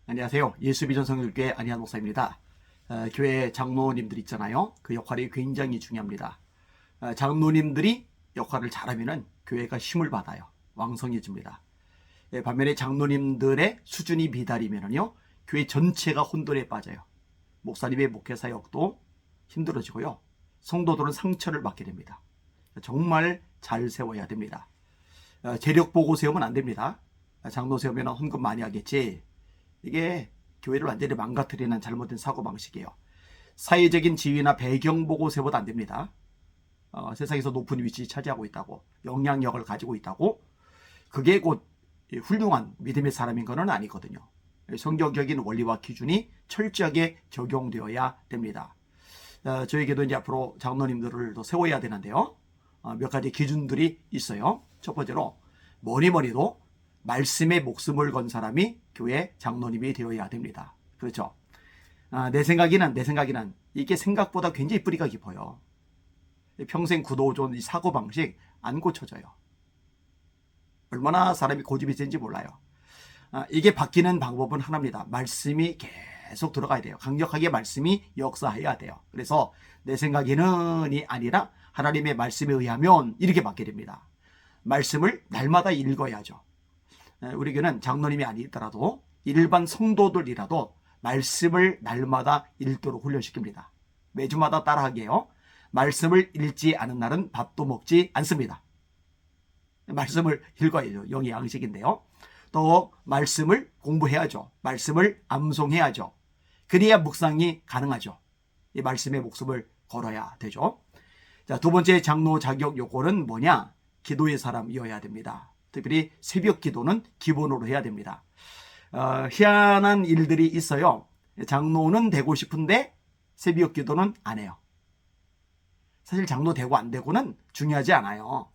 안녕하세요. 예수비전 성결교회 안희한 목사입니다. 교회 장로님들 있잖아요. 그 역할이 굉장히 중요합니다. 장로님들이 역할을 잘하면 교회가 힘을 받아요. 왕성해집니다. 반면에 장로님들의 수준이 미달이면요, 교회 전체가 혼돈에 빠져요. 목사님의 목회 사역도 힘들어지고요. 성도들은 상처를 받게 됩니다. 정말 잘 세워야 됩니다. 재력 보고 세우면 안 됩니다. 장로 세우면 헌금 많이 하겠지. 이게 교회를 완전히 망가뜨리는 잘못된 사고방식이에요. 사회적인 지위나 배경 보고 세워도 안 됩니다. 세상에서 높은 위치 차지하고 있다고, 영향력을 가지고 있다고, 그게 곧 훌륭한 믿음의 사람인 것은 아니거든요. 성경적인 원리와 기준이 철저하게 적용되어야 됩니다. 저에게도 이제 앞으로 장로님들을 더 세워야 되는데요. 몇 가지 기준들이 있어요. 첫 번째로 뭐니뭐니도 말씀에 목숨을 건 사람이 교회 장로님이 되어야 됩니다. 그렇죠? 내 생각에는 이게 생각보다 굉장히 뿌리가 깊어요. 평생 굳어온 이 사고방식 안 고쳐져요. 얼마나 사람이 고집이 센지 몰라요. 이게 바뀌는 방법은 하나입니다. 말씀이 계속 들어가야 돼요. 강력하게 말씀이 역사해야 돼요. 그래서 내 생각에는이 아니라 하나님의 말씀에 의하면 이렇게 바뀌게 됩니다. 말씀을 날마다 읽어야죠. 우리 교회는 장로님이 아니더라도 일반 성도들이라도 말씀을 날마다 읽도록 훈련시킵니다. 매주마다 따라하게요. 말씀을 읽지 않은 날은 밥도 먹지 않습니다. 말씀을 읽어야죠. 영의 양식인데요. 또 말씀을 공부해야죠. 말씀을 암송해야죠. 그래야 묵상이 가능하죠. 이 말씀에 목숨을 걸어야 되죠. 자, 두 번째 장로 자격 요건은 뭐냐? 기도의 사람이어야 됩니다. 특별히 새벽 기도는 기본으로 해야 됩니다. 희한한 일들이 있어요. 장로는 되고 싶은데 새벽 기도는 안 해요. 사실 장로 되고 안 되고는 중요하지 않아요.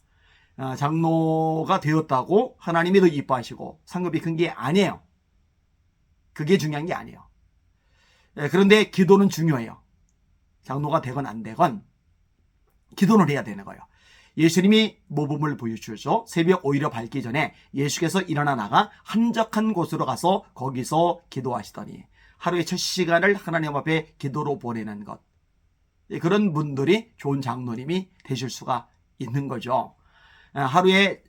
장로가 되었다고 하나님이 더 이뻐하시고 상급이 큰 게 아니에요. 그게 중요한 게 아니에요. 그런데 기도는 중요해요. 장로가 되건 안 되건 기도는 해야 되는 거예요. 예수님이 모범을 보여주셔서 새벽 오히려 밝기 전에 예수께서 일어나 나가 한적한 곳으로 가서 거기서 기도하시더니 하루의 첫 시간을 하나님 앞에 기도로 보내는 것. 그런 분들이 좋은 장로님이 되실 수가 있는 거죠. 하루에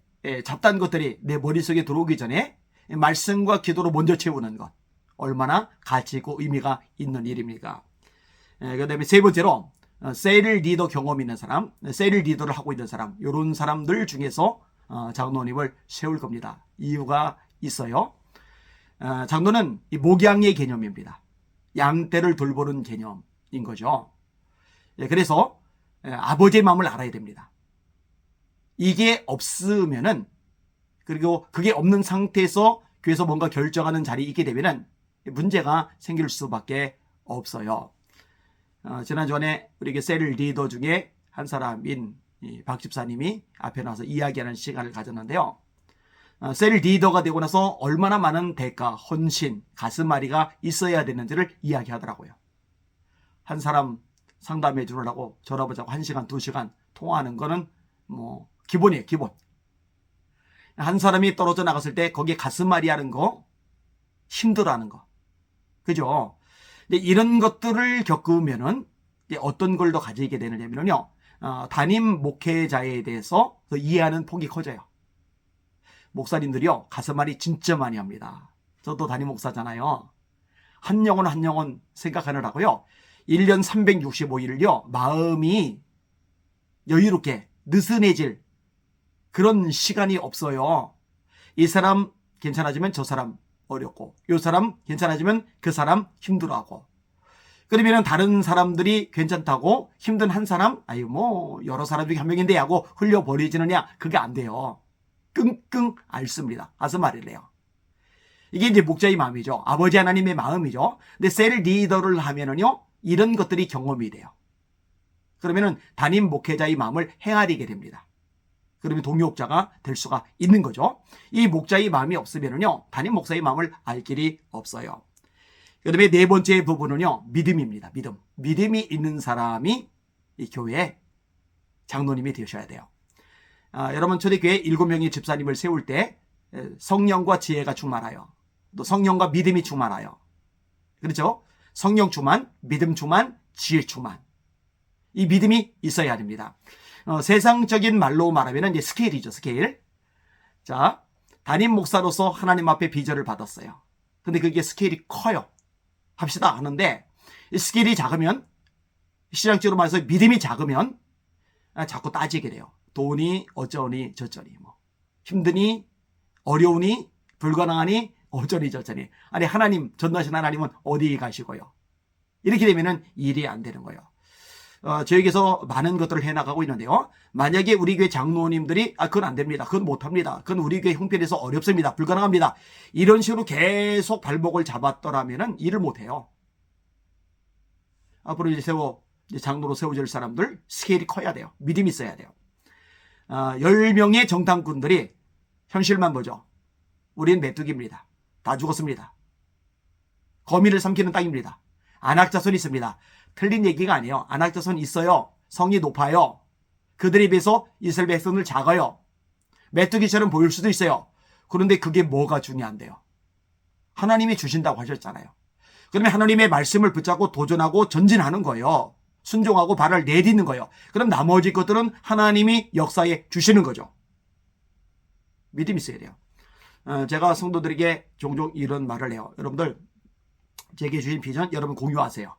잡다한 것들이 내 머릿속에 들어오기 전에 말씀과 기도로 먼저 채우는 것. 얼마나 가치 있고 의미가 있는 일입니까? 그 다음에 세 번째로 셀 리더 경험 있는 사람, 셀 리더를 하고 있는 사람, 이런 사람들 중에서 장로님을 세울 겁니다. 이유가 있어요. 장로는 이 목양의 개념입니다. 양떼를 돌보는 개념인 거죠. 그래서 아버지의 마음을 알아야 됩니다. 이게 없으면은, 그리고 그게 없는 상태에서 교회에서 뭔가 결정하는 자리에 있게 되면은 문제가 생길 수밖에 없어요. 지난주에 우리 셀 리더 중에 한 사람인 박 집사님이 앞에 나와서 이야기하는 시간을 가졌는데요. 셀 리더가 되고 나서 얼마나 많은 대가, 헌신, 가슴앓이가 있어야 되는지를 이야기하더라고요. 한 사람 상담해 주느라고 전화 보자고 1시간, 2시간 통화하는 거는 뭐 기본이에요, 기본. 한 사람이 떨어져 나갔을 때 거기에 가슴앓이 하는 거, 힘들어하는 거. 그죠? 이런 것들을 겪으면은 어떤 걸 더 가지게 되느냐면요. 담임 목회자에 대해서 더 이해하는 폭이 커져요. 목사님들이요, 가슴앓이 진짜 많이 합니다. 저도 담임 목사잖아요. 한 영혼 생각하느라고요. 1년 365일을요, 마음이 여유롭게 느슨해질 그런 시간이 없어요. 이 사람 괜찮아지면 저 사람 어렵고, 이 사람 괜찮아지면 그 사람 힘들어하고, 그러면 다른 사람들이 괜찮다고 힘든 한 사람, 여러 사람 중에 한 명인데 하고 흘려버리지느냐? 그게 안 돼요. 끙끙 앓습니다. 가슴앓이를 해요. 이게 이제 목자의 마음이죠. 아버지 하나님의 마음이죠. 근데 셀 리더를 하면은요, 이런 것들이 경험이 돼요. 그러면은 담임 목회자의 마음을 헤아리게 됩니다. 그러면 동역자가 될 수가 있는 거죠. 이 목자의 마음이 없으면요, 담임 목사의 마음을 알 길이 없어요. 그 다음에 네 번째 부분은요, 믿음입니다. 믿음이 있는 사람이 이 교회의 장로님이 되셔야 돼요. 여러분, 초대교회 7명의 집사님을 세울 때 성령과 지혜가 충만하여 또 성령과 믿음이 충만하여. 그렇죠? 성령 충만, 믿음 충만, 지혜 충만. 이 믿음이 있어야 됩니다. 세상적인 말로 말하면 이제 스케일이죠, 스케일. 자, 담임 목사로서 하나님 앞에 비전을 받았어요. 근데 그게 스케일이 커요. 합시다 하는데 이 스케일이 작으면, 신앙적으로 말해서 믿음이 작으면 자꾸 따지게 돼요. 돈이 어쩌니 저쩌니, 뭐 힘드니 어려우니 불가능하니 어쩌니 저쩌니. 아니, 하나님, 전능하신 하나님은 어디 가시고요. 이렇게 되면은 일이 안 되는 거예요. 저에게서 많은 것들을 해나가고 있는데요. 만약에 우리 교회 장로님들이 그건 안 됩니다, 그건 못합니다, 그건 우리 교회 형편에서 어렵습니다, 불가능합니다, 이런 식으로 계속 발목을 잡았더라면 일을 못해요. 앞으로 이제 장로로 세워질 사람들 스케일이 커야 돼요. 믿음이 있어야 돼요. 10명의 정탐꾼들이 현실만 보죠. 우리는 메뚜기입니다. 다 죽었습니다. 거미를 삼키는 땅입니다. 안악자손이 있습니다. 틀린 얘기가 아니에요. 안악자손 있어요. 성이 높아요. 그들에 비해서 이스라엘 백성들 작아요. 메뚜기처럼 보일 수도 있어요. 그런데 그게 뭐가 중요한데요? 하나님이 주신다고 하셨잖아요. 그러면 하나님의 말씀을 붙잡고 도전하고 전진하는 거예요. 순종하고 발을 내딛는 거예요. 그럼 나머지 것들은 하나님이 역사에 주시는 거죠. 믿음이 있어야 돼요. 제가 성도들에게 종종 이런 말을 해요. 여러분들, 제게 주신 비전 여러분 공유하세요.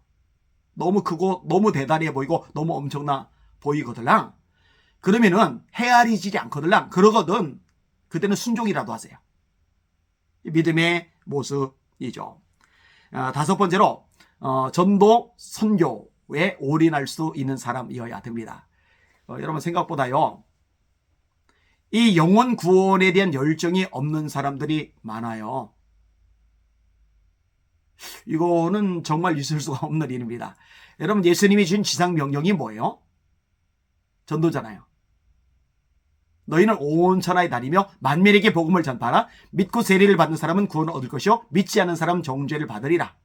너무 크고 너무 대단해 보이고 너무 엄청나 보이거들랑, 그러면은 헤아리지 않거들랑, 그러거든 그때는 순종이라도 하세요. 믿음의 모습이죠. 5번째로 전도 선교에 올인할 수 있는 사람이어야 됩니다. 여러분, 생각보다요 이 영혼 구원에 대한 열정이 없는 사람들이 많아요. 이거는 정말 있을 수가 없는 일입니다. 여러분, 예수님이 주신 지상 명령이 뭐예요? 전도잖아요. 너희는 온 천하에 다니며 만민에게 복음을 전파하라. 믿고 세례를 받는 사람은 구원을 얻을 것이요 믿지 않는 사람은 정죄를 받으리라.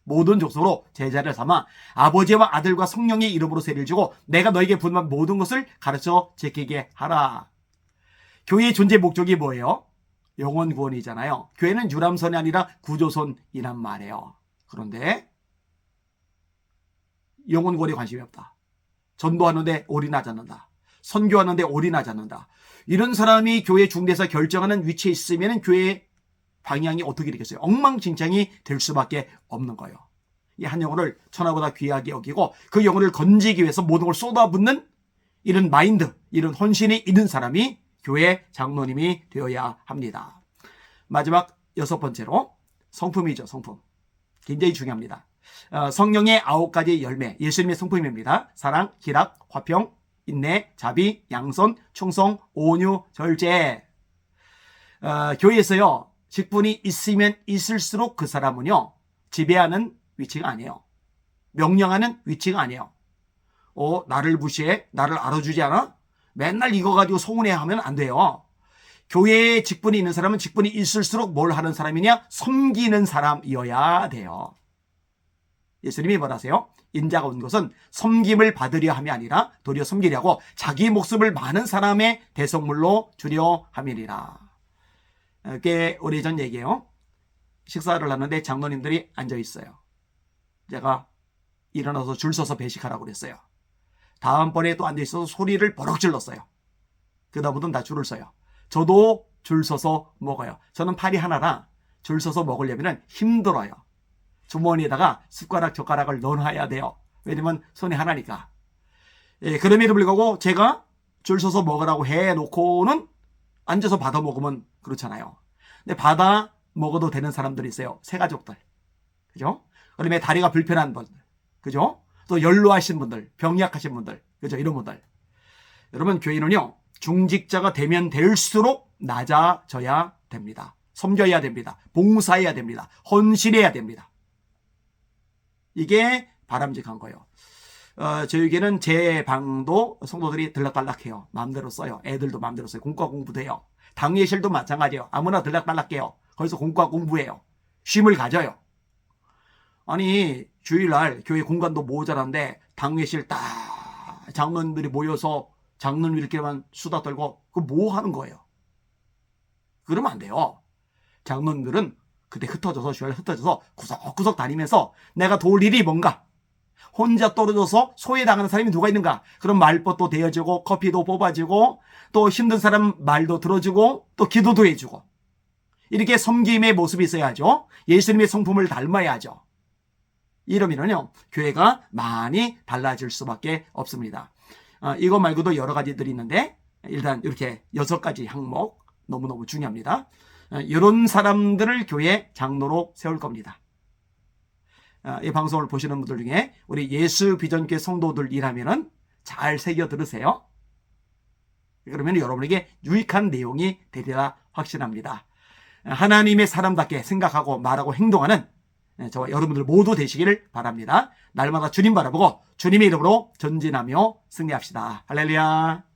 모든 족속으로 제자를 삼아 아버지와 아들과 성령의 이름으로 세례를 주고 내가 너에게 분한 모든 것을 가르쳐 지키게 하라. 교회의 존재 목적이 뭐예요? 영혼 구원이잖아요. 교회는 유람선이 아니라 구조선이란 말이에요. 그런데 영혼 구원에 관심이 없다. 전도하는데 올인하지 않는다. 선교하는데 올인하지 않는다. 이런 사람이 교회 중대에서 결정하는 위치에 있으면 교회의 방향이 어떻게 되겠어요? 엉망진창이 될 수밖에 없는 거예요. 이 한 영혼을 천하보다 귀하게 여기고 그 영혼을 건지기 위해서 모든 걸 쏟아붓는 이런 마인드, 이런 헌신이 있는 사람이 교회 장로님이 되어야 합니다. 마지막 6번째로 성품이죠. 성품. 굉장히 중요합니다. 성령의 9가지 열매, 예수님의 성품입니다. 사랑, 희락, 화평, 인내, 자비, 양선, 충성, 온유, 절제. 교회에서요 직분이 있으면 있을수록 그 사람은요 지배하는 위치가 아니에요. 명령하는 위치가 아니에요. 나를 무시해? 나를 알아주지 않아? 맨날 이거 가지고 서운해하면 안 돼요. 교회에 직분이 있는 사람은 직분이 있을수록 뭘 하는 사람이냐? 섬기는 사람이어야 돼요. 예수님이 뭐라세요? 인자가 온 것은 섬김을 받으려 함이 아니라 도리어 섬기려고 자기 목숨을 많은 사람의 대성물로 주려 함이니라. 꽤 오래전 얘기예요. 식사를 하는데 장로님들이 앉아 있어요. 제가 일어나서 줄 서서 배식하라고 그랬어요. 다음번에 또 앉아있어서 소리를 버럭 질렀어요. 그 다음부터는 다 줄을 서요. 저도 줄 서서 먹어요. 저는 팔이 하나라 줄 서서 먹으려면 힘들어요. 주머니에다가 숟가락 젓가락을 넣어놔야 돼요. 왜냐면 손이 하나니까. 그럼에도 불구하고 제가 줄 서서 먹으라고 해놓고는 앉아서 받아 먹으면 그렇잖아요. 근데 받아 먹어도 되는 사람들이 있어요. 새가족들. 그죠? 그다음에 다리가 불편한 분들. 그죠? 또 연로하신 분들, 병약하신 분들, 그죠? 이런 분들. 여러분, 교회는요 중직자가 되면 될수록 낮아져야 됩니다. 섬겨야 됩니다. 봉사해야 됩니다. 헌신해야 됩니다. 이게 바람직한 거예요. 저에게는 제 방도 성도들이 들락달락해요. 마음대로 써요. 애들도 마음대로 써요. 공과 공부도 해요. 당회실도 마찬가지예요. 아무나 들락달락해요. 거기서 공과 공부해요. 쉼을 가져요. 아니, 주일날 교회 공간도 모자란데 당회실 딱 장로님들이 모여서 장로님들끼리만 수다 떨고 그거 뭐 하는 거예요? 그러면 안 돼요. 장로님들은 그때 흩어져서 주일날 흩어져서 구석구석 다니면서 내가 도울 일이 뭔가, 혼자 떨어져서 소외당하는 사람이 누가 있는가, 그럼 말벗도 대어주고 커피도 뽑아주고 또 힘든 사람 말도 들어주고 또 기도도 해주고, 이렇게 섬김의 모습이 있어야죠. 예수님의 성품을 닮아야죠. 이러면요 교회가 많이 달라질 수밖에 없습니다. 이거 말고도 여러 가지들이 있는데 일단 이렇게 6가지 항목 너무너무 중요합니다. 이런 사람들을 교회 장로로 세울 겁니다. 이 방송을 보시는 분들 중에 우리 예수 비전교회 성도들이라면 잘 새겨 들으세요. 그러면 여러분에게 유익한 내용이 되리라 확신합니다. 하나님의 사람답게 생각하고 말하고 행동하는 저와 여러분들 모두 되시기를 바랍니다. 날마다 주님 바라보고 주님의 이름으로 전진하며 승리합시다. 할렐루야.